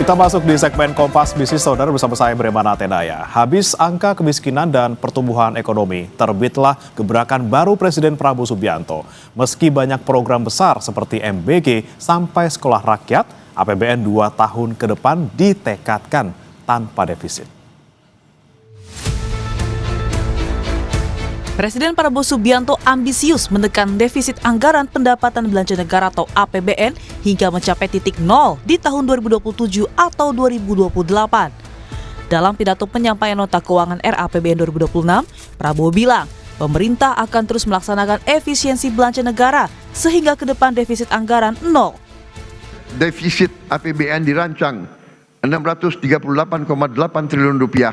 Kita masuk di segmen Kompas Bisnis Saudara bersama saya Bremana Tenaya. Habis angka kemiskinan dan pertumbuhan ekonomi, terbitlah gebrakan baru Presiden Prabowo Subianto. Meski banyak program besar seperti MBG sampai sekolah rakyat, APBN 2 tahun ke depan ditekadkan tanpa defisit. Presiden Prabowo Subianto ambisius menekan defisit anggaran pendapatan belanja negara atau APBN hingga mencapai titik nol di tahun 2027 atau 2028. Dalam pidato penyampaian nota keuangan RAPBN 2026, Prabowo bilang pemerintah akan terus melaksanakan efisiensi belanja negara sehingga ke depan defisit anggaran nol. Defisit APBN dirancang 638,8 triliun rupiah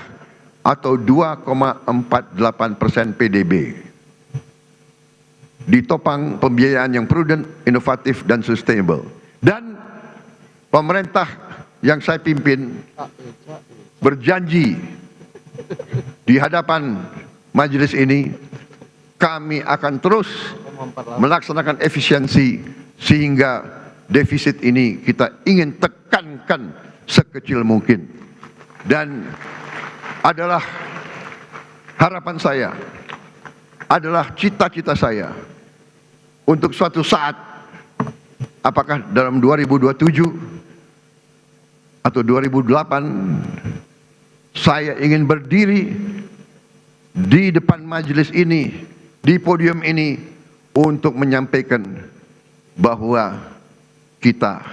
atau 2,48% PDB. Ditopang pembiayaan yang prudent, inovatif, dan sustainable. Dan pemerintah yang saya pimpin berjanji di hadapan majelis ini, kami akan terus melaksanakan efisiensi sehingga defisit ini kita ingin tekankan sekecil mungkin. Dan adalah harapan saya, adalah cita-cita saya untuk suatu saat, apakah dalam 2027 atau 2028, saya ingin berdiri di depan majelis ini, di podium ini, untuk menyampaikan bahwa kita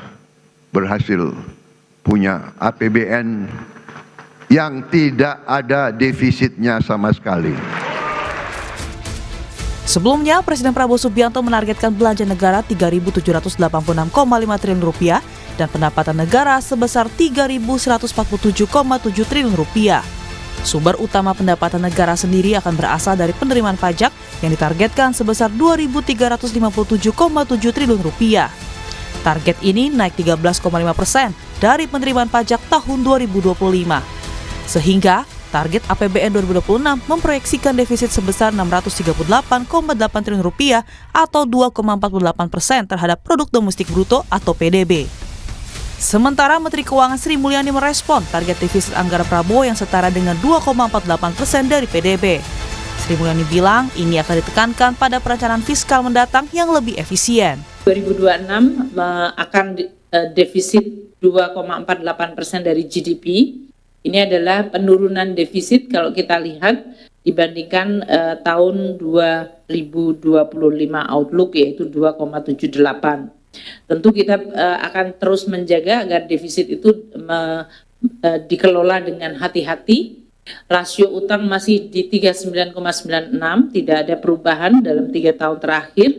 berhasil punya APBN yang tidak ada defisitnya sama sekali. Sebelumnya, Presiden Prabowo Subianto menargetkan belanja negara 3.786,5 triliun rupiah dan pendapatan negara sebesar 3.147,7 triliun rupiah. Sumber utama pendapatan negara sendiri akan berasal dari penerimaan pajak yang ditargetkan sebesar 2.357,7 triliun rupiah. Target ini naik 13,5% dari penerimaan pajak tahun 2025. Sehingga target APBN 2026 memproyeksikan defisit sebesar 638,8 triliun rupiah atau 2,48% terhadap produk domestik bruto atau PDB. Sementara Menteri Keuangan Sri Mulyani merespon target defisit anggaran Prabowo yang setara dengan 2,48% dari PDB. Sri Mulyani bilang ini akan ditekankan pada perencanaan fiskal mendatang yang lebih efisien. 2026 akan defisit 2,48% dari GDP. Ini adalah penurunan defisit kalau kita lihat dibandingkan tahun 2025 outlook yaitu 2,78. Tentu kita akan terus menjaga agar defisit itu dikelola dengan hati-hati. Rasio utang masih di 39,96, tidak ada perubahan dalam 3 tahun terakhir,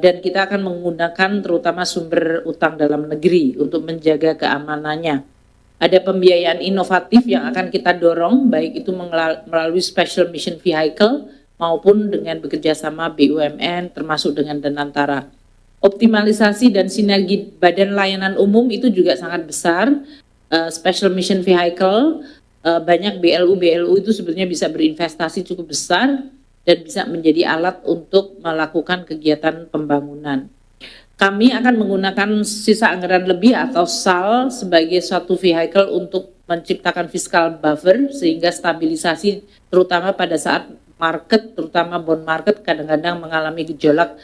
dan kita akan menggunakan terutama sumber utang dalam negeri untuk menjaga keamanannya. Ada pembiayaan inovatif yang akan kita dorong, baik itu melalui Special Mission Vehicle maupun dengan bekerjasama BUMN termasuk dengan Danantara. Optimalisasi dan sinergi badan layanan umum itu juga sangat besar. Special Mission Vehicle, banyak BLU itu sebenarnya bisa berinvestasi cukup besar dan bisa menjadi alat untuk melakukan kegiatan pembangunan. Kami akan menggunakan sisa anggaran lebih atau SAL sebagai suatu vehicle untuk menciptakan fiscal buffer sehingga stabilisasi terutama pada saat market, terutama bond market kadang-kadang mengalami gejolak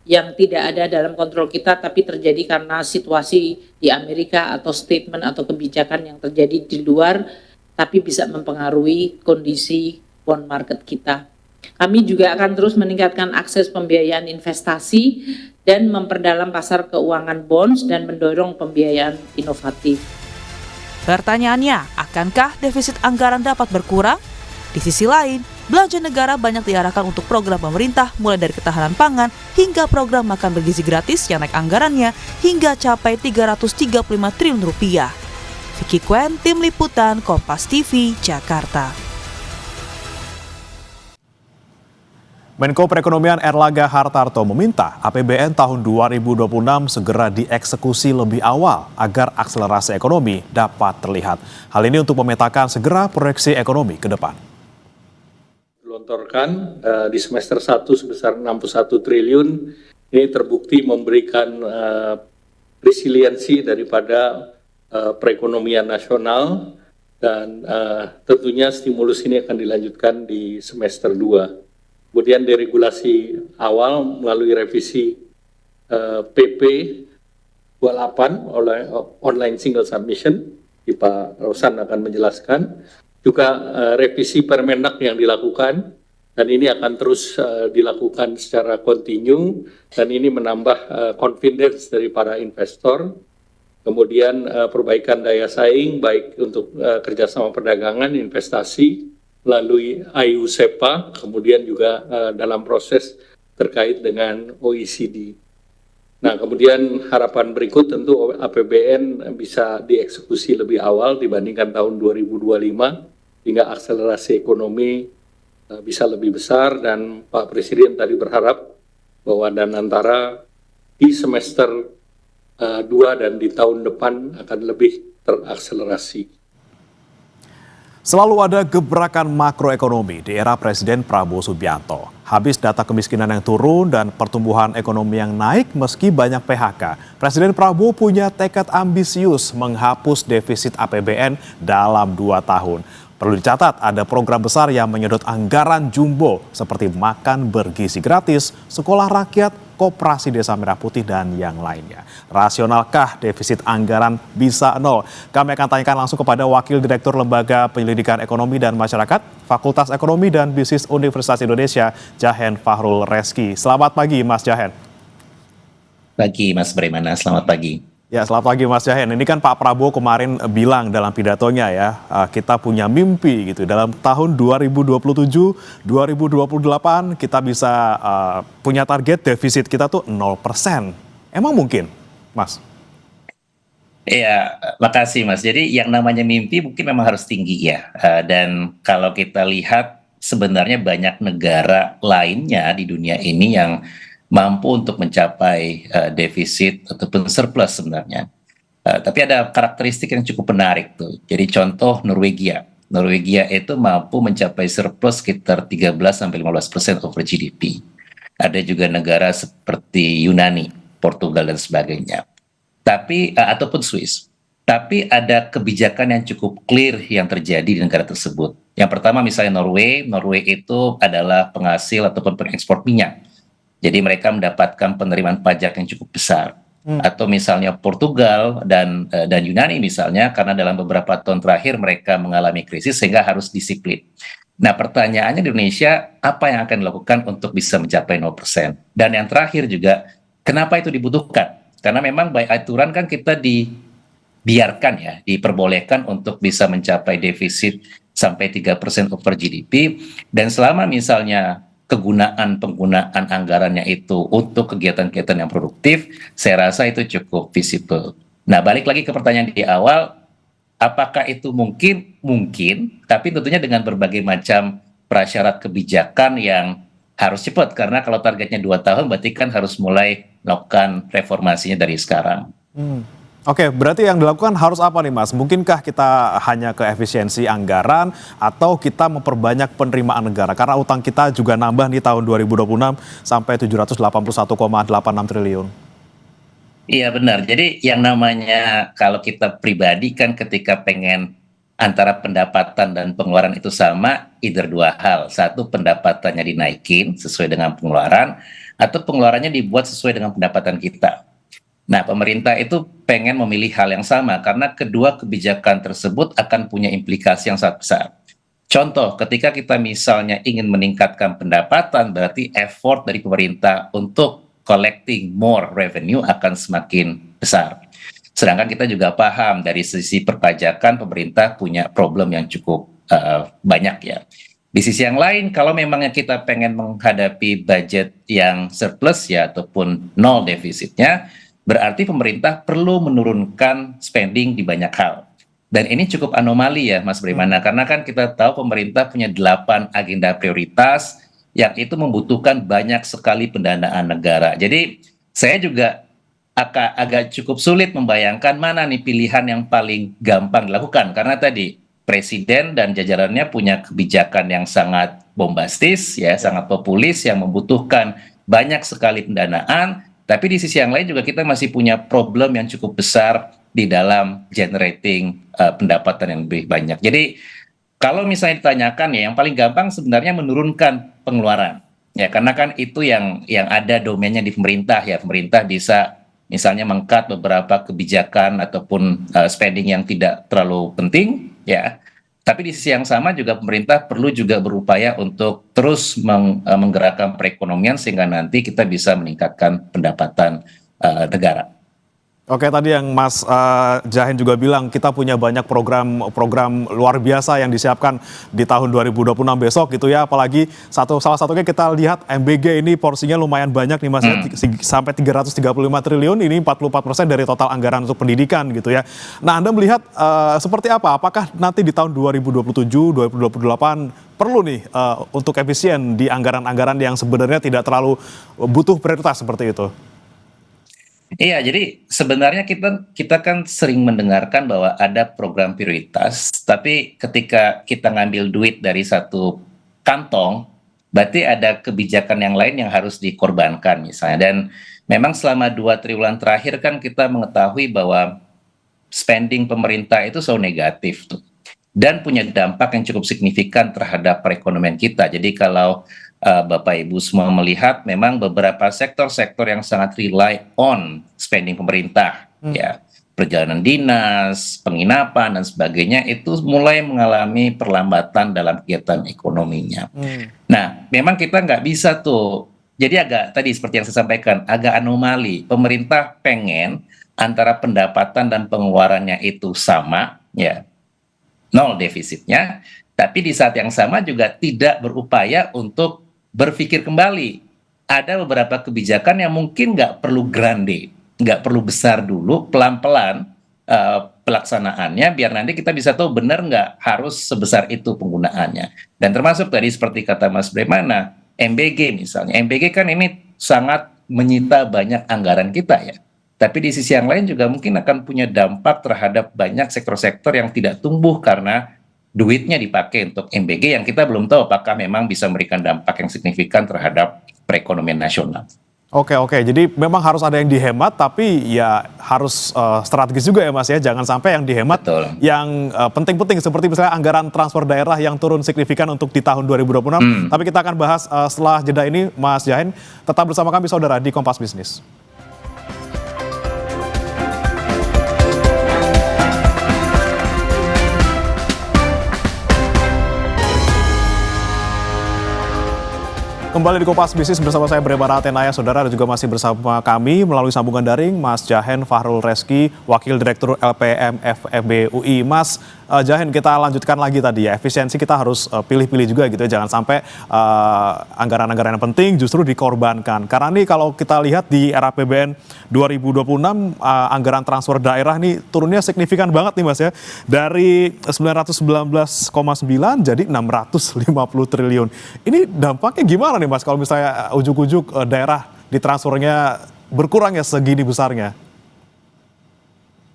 yang tidak ada dalam kontrol kita tapi terjadi karena situasi di Amerika atau statement atau kebijakan yang terjadi di luar tapi bisa mempengaruhi kondisi bond market kita. Kami juga akan terus meningkatkan akses pembiayaan investasi dan memperdalam pasar keuangan bonds dan mendorong pembiayaan inovatif. Pertanyaannya, akankah defisit anggaran dapat berkurang? Di sisi lain, belanja negara banyak diarahkan untuk program pemerintah mulai dari ketahanan pangan hingga program makan bergizi gratis yang naik anggarannya hingga capai 335 triliun rupiah. Vicky Kwen, Tim Liputan, Kompas TV, Jakarta. Menko Perekonomian Erlangga Hartarto meminta APBN tahun 2026 segera dieksekusi lebih awal agar akselerasi ekonomi dapat terlihat. Hal ini untuk memetakan segera proyeksi ekonomi ke depan. Gelontorkan di semester 1 sebesar 61 triliun, ini terbukti memberikan resiliensi daripada perekonomian nasional, dan tentunya stimulus ini akan dilanjutkan di semester 2. Kemudian deregulasi awal melalui revisi PP 28 oleh online single submission, Pak Rosan akan menjelaskan. Juga revisi Permendak yang dilakukan, dan ini akan terus dilakukan secara kontinu, dan ini menambah confidence dari para investor. Kemudian perbaikan daya saing baik untuk kerjasama perdagangan, investasi melalui IU-SEPA, kemudian juga dalam proses terkait dengan OECD. Nah, kemudian harapan berikut tentu APBN bisa dieksekusi lebih awal dibandingkan tahun 2025, hingga akselerasi ekonomi bisa lebih besar, dan Pak Presiden tadi berharap bahwa dan antara di semester 2 dan di tahun depan akan lebih terakselerasi. Selalu ada gebrakan makroekonomi di era Presiden Prabowo Subianto. Habis data kemiskinan yang turun dan pertumbuhan ekonomi yang naik meski banyak PHK, Presiden Prabowo punya tekad ambisius menghapus defisit APBN dalam 2 tahun. Perlu dicatat, ada program besar yang menyedot anggaran jumbo seperti makan bergizi gratis, sekolah rakyat, koperasi Desa Merah Putih, dan yang lainnya. Rasionalkah defisit anggaran bisa nol? Kami akan tanyakan langsung kepada Wakil Direktur Lembaga Penyelidikan Ekonomi dan Masyarakat, Fakultas Ekonomi dan Bisnis Universitas Indonesia, Jahen Fahrul Reski. Selamat pagi, Mas Jahen. Pagi, Mas Bremana. Selamat pagi. Ya, selamat pagi Mas Jahen. Ini kan Pak Prabowo kemarin bilang dalam pidatonya ya, kita punya mimpi gitu. Dalam tahun 2027, 2028 kita bisa punya target defisit kita tuh 0%. Emang mungkin, Mas? Iya, makasih Mas. Jadi yang namanya mimpi mungkin memang harus tinggi ya. Dan kalau kita lihat sebenarnya banyak negara lainnya di dunia ini yang mampu untuk mencapai defisit ataupun surplus sebenarnya. Tapi ada karakteristik yang cukup menarik tuh. Jadi contoh Norwegia. Norwegia itu mampu mencapai surplus sekitar 13-15% over GDP. Ada juga negara seperti Yunani, Portugal dan sebagainya. Tapi ataupun Swiss. Tapi ada kebijakan yang cukup clear yang terjadi di negara tersebut. Yang pertama misalnya Norway itu adalah penghasil ataupun pengekspor minyak. Jadi mereka mendapatkan penerimaan pajak yang cukup besar. Atau misalnya Portugal dan Yunani misalnya, karena dalam beberapa tahun terakhir mereka mengalami krisis sehingga harus disiplin. Nah pertanyaannya di Indonesia, apa yang akan dilakukan untuk bisa mencapai 0%? Dan yang terakhir juga, kenapa itu dibutuhkan? Karena memang by aturan kan kita dibiarkan ya, diperbolehkan untuk bisa mencapai defisit sampai 3% over GDP, dan selama misalnya penggunaan anggarannya itu untuk kegiatan-kegiatan yang produktif, saya rasa itu cukup visible. Nah, balik lagi ke pertanyaan di awal, apakah itu mungkin? Mungkin, tapi tentunya dengan berbagai macam prasyarat kebijakan yang harus cepat, karena kalau targetnya 2 tahun, berarti kan harus mulai melakukan reformasinya dari sekarang. Oke, berarti yang dilakukan harus apa nih Mas? Mungkinkah kita hanya ke efisiensi anggaran atau kita memperbanyak penerimaan negara? Karena utang kita juga nambah nih tahun 2026 sampai 781,86 triliun. Iya benar, jadi yang namanya kalau kita pribadi kan ketika pengen antara pendapatan dan pengeluaran itu sama, either 2 hal. Satu, pendapatannya dinaikin sesuai dengan pengeluaran, atau pengeluarannya dibuat sesuai dengan pendapatan kita. Nah, pemerintah itu pengen memilih hal yang sama karena kedua kebijakan tersebut akan punya implikasi yang sangat besar. Contoh, ketika kita misalnya ingin meningkatkan pendapatan, berarti effort dari pemerintah untuk collecting more revenue akan semakin besar. Sedangkan kita juga paham dari sisi perpajakan pemerintah punya problem yang cukup banyak ya. Di sisi yang lain, kalau memangnya kita pengen menghadapi budget yang surplus ya ataupun nol defisitnya, berarti pemerintah perlu menurunkan spending di banyak hal. Dan ini cukup anomali ya Mas Bremana, karena kan kita tahu pemerintah punya 8 agenda prioritas yang itu membutuhkan banyak sekali pendanaan negara. Jadi saya juga agak cukup sulit membayangkan mana nih pilihan yang paling gampang dilakukan. Karena tadi Presiden dan jajarannya punya kebijakan yang sangat bombastis, ya, sangat populis yang membutuhkan banyak sekali pendanaan. Tapi di sisi yang lain juga kita masih punya problem yang cukup besar di di dalam generating pendapatan yang lebih banyak. Jadi kalau misalnya ditanyakan ya, yang paling gampang sebenarnya menurunkan pengeluaran. Ya, karena kan itu yang ada domainnya di pemerintah ya. Pemerintah bisa misalnya meng-cut beberapa kebijakan ataupun spending yang tidak terlalu penting ya. Tapi di sisi yang sama juga pemerintah perlu juga berupaya untuk terus menggerakkan perekonomian sehingga nanti kita bisa meningkatkan pendapatan negara. Oke, tadi yang Mas Jahen juga bilang kita punya banyak program luar biasa yang disiapkan di tahun 2026 besok gitu ya. Apalagi salah satunya kita lihat MBG ini porsinya lumayan banyak nih Mas ya, sampai 335 triliun, ini 44% dari total anggaran untuk pendidikan gitu ya. Nah, Anda melihat seperti apa? Apakah nanti di tahun 2027, 2028 perlu nih untuk efisien di anggaran-anggaran yang sebenarnya tidak terlalu butuh prioritas seperti itu? Iya, jadi sebenarnya kita kan sering mendengarkan bahwa ada program prioritas, tapi ketika kita ngambil duit dari satu kantong, berarti ada kebijakan yang lain yang harus dikorbankan misalnya. Dan memang selama 2 triwulan terakhir kan kita mengetahui bahwa spending pemerintah itu selalu negatif tuh, dan punya dampak yang cukup signifikan terhadap perekonomian kita. Jadi kalau Bapak Ibu semua melihat memang beberapa sektor-sektor yang sangat rely on spending pemerintah, ya, perjalanan dinas, penginapan dan sebagainya itu mulai mengalami perlambatan dalam kegiatan ekonominya. Nah, memang kita nggak bisa tuh. Jadi agak tadi seperti yang saya sampaikan, agak anomali. Pemerintah pengen antara pendapatan dan pengeluarannya itu sama, ya, 0 defisitnya, tapi di saat yang sama juga tidak berupaya untuk berpikir kembali. Ada beberapa kebijakan yang mungkin nggak perlu grande, nggak perlu besar dulu, pelan-pelan pelaksanaannya, biar nanti kita bisa tahu benar nggak harus sebesar itu penggunaannya. Dan termasuk tadi seperti kata Mas Bremana, MBG misalnya. MBG kan ini sangat menyita banyak anggaran kita ya. Tapi di sisi yang lain juga mungkin akan punya dampak terhadap banyak sektor-sektor yang tidak tumbuh karena duitnya dipakai untuk MBG yang kita belum tahu apakah memang bisa memberikan dampak yang signifikan terhadap perekonomian nasional. Oke, jadi memang harus ada yang dihemat, tapi ya harus strategis juga ya Mas ya. Jangan sampai yang dihemat yang penting-penting seperti misalnya anggaran transfer daerah yang turun signifikan untuk di tahun 2026. Tapi kita akan bahas setelah jeda ini, Mas Jahen. Tetap bersama kami saudara di Kompas Bisnis. Kembali di Kompas Bisnis bersama saya Bremana Atenaya, saudara, dan juga masih bersama kami melalui sambungan daring Mas Jahen Fahrul Reski, Wakil Direktur LPM FEB UI. Mas Jahen, kita lanjutkan lagi tadi ya, efisiensi kita harus pilih-pilih juga gitu ya, jangan sampai anggaran-anggaran yang penting justru dikorbankan. Karena nih kalau kita lihat di era APBN 2026, anggaran transfer daerah nih turunnya signifikan banget nih Mas ya, dari 919,9 jadi 650 triliun. Ini dampaknya gimana nih Mas kalau misalnya ujuk-ujuk daerah ditransfernya berkurang ya segini besarnya?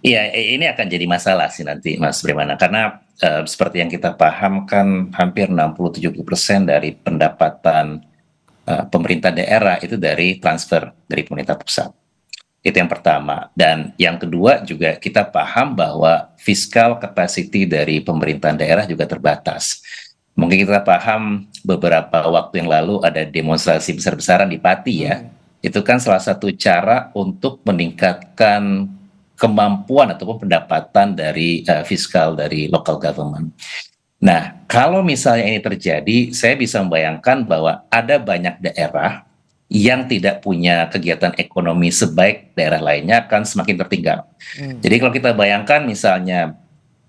Iya, ini akan jadi masalah sih nanti Mas Bremana, karena seperti yang kita paham kan hampir 60-70% dari pendapatan pemerintah daerah itu dari transfer dari pemerintah pusat. Itu yang pertama. Dan yang kedua juga kita paham bahwa fiscal capacity dari pemerintahan daerah juga terbatas. Mungkin kita paham beberapa waktu yang lalu ada demonstrasi besar-besaran di Pati ya. Itu kan salah satu cara untuk meningkatkan kemampuan ataupun pendapatan dari fiskal dari local government. Nah, kalau misalnya ini terjadi, saya bisa membayangkan bahwa ada banyak daerah yang tidak punya kegiatan ekonomi sebaik daerah lainnya akan semakin tertinggal. Jadi kalau kita bayangkan misalnya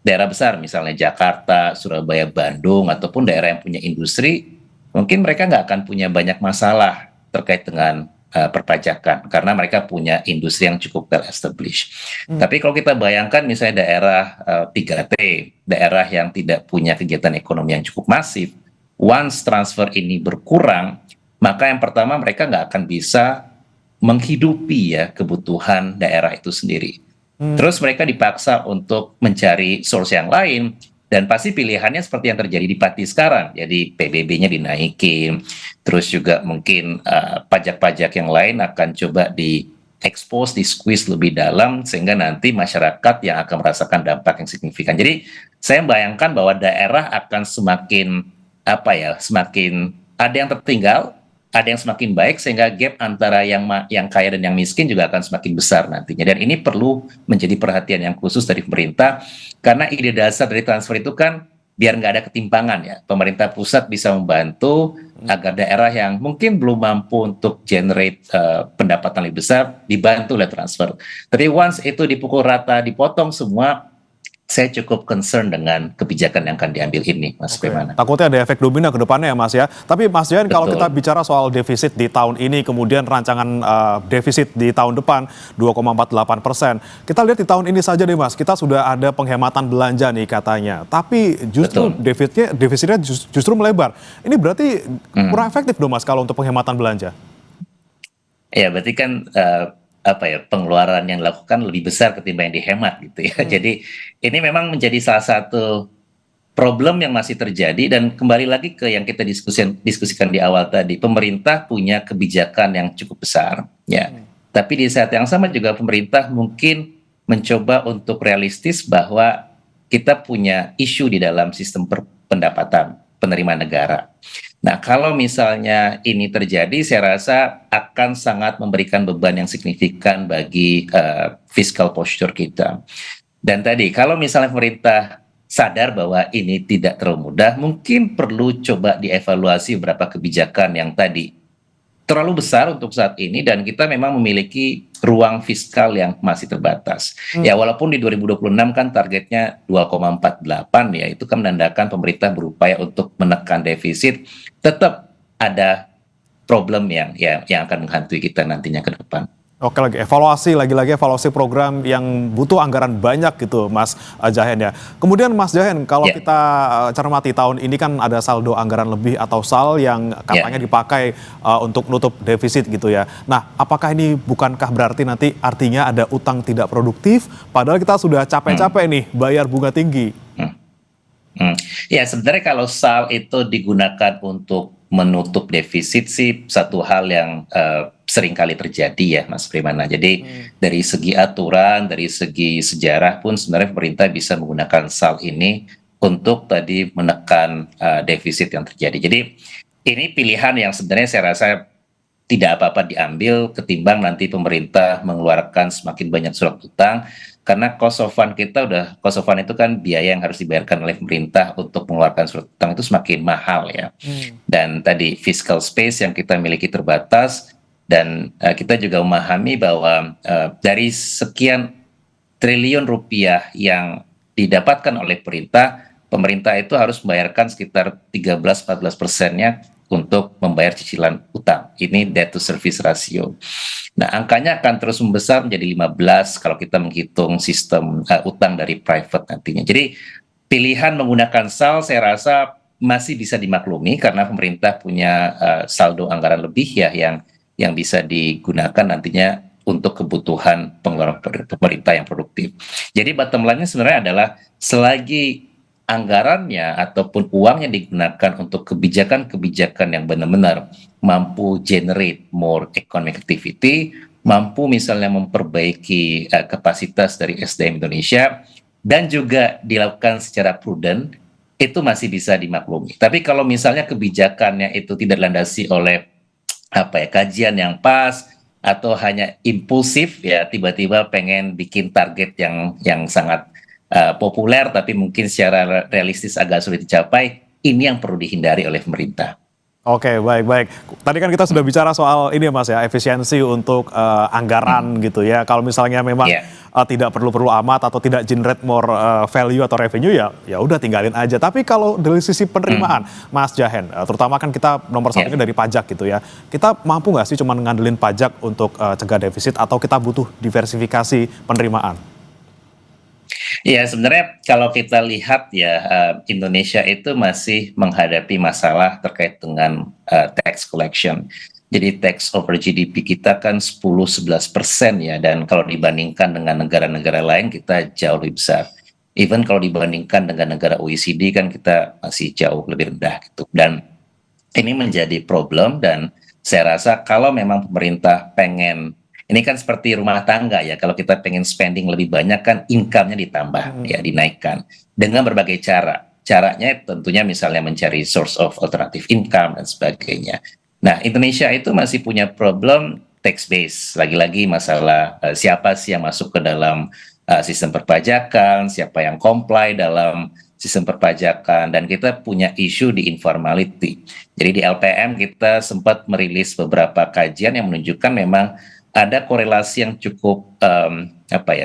daerah besar, misalnya Jakarta, Surabaya, Bandung, ataupun daerah yang punya industri, mungkin mereka nggak akan punya banyak masalah terkait dengan perpajakan karena mereka punya industri yang cukup well established. Tapi kalau kita bayangkan misalnya daerah 3T, daerah yang tidak punya kegiatan ekonomi yang cukup masif, once transfer ini berkurang, maka yang pertama mereka nggak akan bisa menghidupi ya kebutuhan daerah itu sendiri. Terus mereka dipaksa untuk mencari source yang lain. Dan pasti pilihannya seperti yang terjadi di Pati sekarang. Jadi PBB-nya dinaikin, terus juga mungkin pajak-pajak yang lain akan coba di squeeze lebih dalam sehingga nanti masyarakat yang akan merasakan dampak yang signifikan. Jadi saya bayangkan bahwa daerah akan semakin semakin ada yang tertinggal, ada yang semakin baik sehingga gap antara yang kaya dan yang miskin juga akan semakin besar nantinya. Dan ini perlu menjadi perhatian yang khusus dari pemerintah karena ide dasar dari transfer itu kan biar nggak ada ketimpangan ya. Pemerintah pusat bisa membantu agar daerah yang mungkin belum mampu untuk generate pendapatan lebih besar dibantu oleh transfer. Tapi once itu dipukul rata, dipotong semua, saya cukup concern dengan kebijakan yang akan diambil ini, Mas Primana. Takutnya ada efek domino ke depannya ya, Mas ya. Tapi Mas Jahen, kalau kita bicara soal defisit di tahun ini, kemudian rancangan defisit di tahun depan 2,48%. Kita lihat di tahun ini saja deh, Mas, kita sudah ada penghematan belanja nih katanya. Tapi justru defisitnya justru melebar. Ini berarti kurang efektif dong, Mas, kalau untuk penghematan belanja. Ya, berarti kan pengeluaran yang dilakukan lebih besar ketimbang yang dihemat gitu ya. Jadi ini memang menjadi salah satu problem yang masih terjadi dan kembali lagi ke yang kita diskusikan di awal tadi. Pemerintah punya kebijakan yang cukup besar ya. Tapi di saat yang sama juga pemerintah mungkin mencoba untuk realistis bahwa kita punya isu di dalam sistem pendapatan penerimaan negara. Nah, kalau misalnya ini terjadi, saya rasa akan sangat memberikan beban yang signifikan bagi fiscal posture kita. Dan tadi, kalau misalnya pemerintah sadar bahwa ini tidak terlalu mudah, mungkin perlu coba dievaluasi beberapa kebijakan yang tadi terlalu besar untuk saat ini dan kita memang memiliki ruang fiskal yang masih terbatas. Ya walaupun di 2026 kan targetnya 2,48 ya, itu kan menandakan pemerintah berupaya untuk menekan defisit, tetap ada problem yang akan menghantui kita nantinya ke depan. Oke, lagi-lagi evaluasi program yang butuh anggaran banyak gitu, Mas Jahen ya. Kemudian Mas Jahen, kalau kita cermati tahun ini kan ada saldo anggaran lebih atau SAL yang katanya dipakai untuk nutup defisit gitu ya. Nah, apakah ini bukankah berarti nanti artinya ada utang tidak produktif, padahal kita sudah capek-capek nih bayar bunga tinggi? Ya, sebenarnya kalau SAL itu digunakan untuk menutup defisit sih satu hal yang sering kali terjadi ya, Mas Primana. Jadi dari segi aturan, dari segi sejarah pun sebenarnya pemerintah bisa menggunakan SAL ini untuk tadi menekan defisit yang terjadi. Jadi ini pilihan yang sebenarnya saya rasa tidak apa-apa diambil ketimbang nanti pemerintah mengeluarkan semakin banyak surat utang karena cost of fund itu kan biaya yang harus dibayarkan oleh pemerintah untuk mengeluarkan surat utang itu semakin mahal ya. Dan tadi fiscal space yang kita miliki terbatas dan kita juga memahami bahwa dari sekian triliun rupiah yang didapatkan oleh pemerintah itu harus membayarkan sekitar 13-14%-nya untuk membayar cicilan utang. Ini debt to service ratio. Nah, angkanya akan terus membesar menjadi 15 kalau kita menghitung sistem utang dari private nantinya. Jadi pilihan menggunakan SAL saya rasa masih bisa dimaklumi karena pemerintah punya saldo anggaran lebih ya yang bisa digunakan nantinya untuk kebutuhan pengeluaran pemerintah yang produktif. Jadi bottom line-nya sebenarnya adalah selagi anggarannya ataupun uangnya digunakan untuk kebijakan-kebijakan yang benar-benar mampu generate more economic activity, mampu misalnya memperbaiki kapasitas dari SDM Indonesia, dan juga dilakukan secara prudent, itu masih bisa dimaklumi. Tapi kalau misalnya kebijakannya itu tidak dilandasi oleh kajian yang pas, atau hanya impulsif ya tiba-tiba pengen bikin target yang sangat populer tapi mungkin secara realistis agak sulit dicapai, ini yang perlu dihindari oleh pemerintah. Oke, baik. Tadi kan kita sudah bicara soal ini Mas ya, efisiensi untuk anggaran gitu ya. Kalau misalnya memang tidak perlu amat atau tidak generate more value atau revenue ya udah tinggalin aja. Tapi kalau dari sisi penerimaan, Mas Jahen, terutama kan kita nomor satunya dari pajak gitu ya. Kita mampu nggak sih cuma ngandelin pajak untuk cegah defisit atau kita butuh diversifikasi penerimaan? Ya, sebenarnya kalau kita lihat ya, Indonesia itu masih menghadapi masalah terkait dengan tax collection. Jadi tax over GDP kita kan 10-11% ya, dan kalau dibandingkan dengan negara-negara lain kita jauh lebih besar. Even kalau dibandingkan dengan negara OECD kan kita masih jauh lebih rendah gitu. Dan ini menjadi problem dan saya rasa kalau memang pemerintah pengen Ini kan seperti rumah tangga ya, kalau kita pengen spending lebih banyak kan income-nya ditambah, ya dinaikkan dengan berbagai cara. Caranya tentunya misalnya mencari source of alternative income dan sebagainya. Nah, Indonesia itu masih punya problem tax base. Lagi-lagi masalah siapa sih yang masuk ke dalam sistem perpajakan, siapa yang comply dalam sistem perpajakan, dan kita punya isu di informality. Jadi di LPM kita sempat merilis beberapa kajian yang menunjukkan memang ada korelasi yang cukup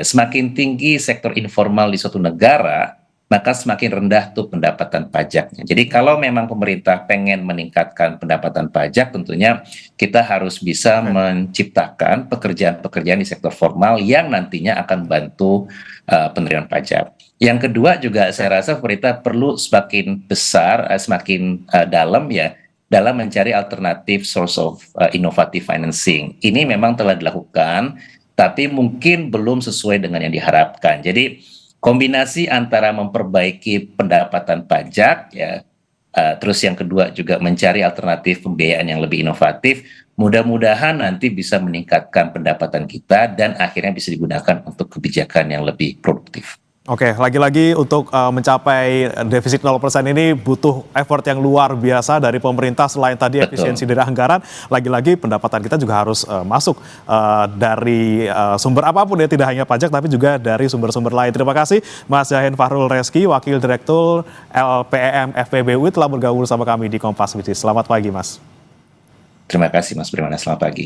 semakin tinggi sektor informal di suatu negara, maka semakin rendah tuh pendapatan pajaknya. Jadi kalau memang pemerintah pengen meningkatkan pendapatan pajak, tentunya kita harus bisa menciptakan pekerjaan-pekerjaan di sektor formal yang nantinya akan bantu penerimaan pajak. Yang kedua juga saya rasa pemerintah perlu semakin besar, semakin dalam ya, dalam mencari alternatif source of innovative financing. Ini memang telah dilakukan, tapi mungkin belum sesuai dengan yang diharapkan. Jadi kombinasi antara memperbaiki pendapatan pajak, ya, terus yang kedua juga mencari alternatif pembiayaan yang lebih inovatif, mudah-mudahan nanti bisa meningkatkan pendapatan kita dan akhirnya bisa digunakan untuk kebijakan yang lebih produktif. Oke, lagi-lagi untuk mencapai defisit 0% ini butuh effort yang luar biasa dari pemerintah. Selain tadi efisiensi dari anggaran, lagi-lagi pendapatan kita juga harus masuk dari sumber apapun ya, tidak hanya pajak tapi juga dari sumber-sumber lain. Terima kasih Mas Yahen Fahrul Reski, Wakil Direktur LPEM FPBU telah bergabung bersama kami di Kompas Bisnis. Selamat pagi Mas. Terima kasih Mas Primana, selamat pagi.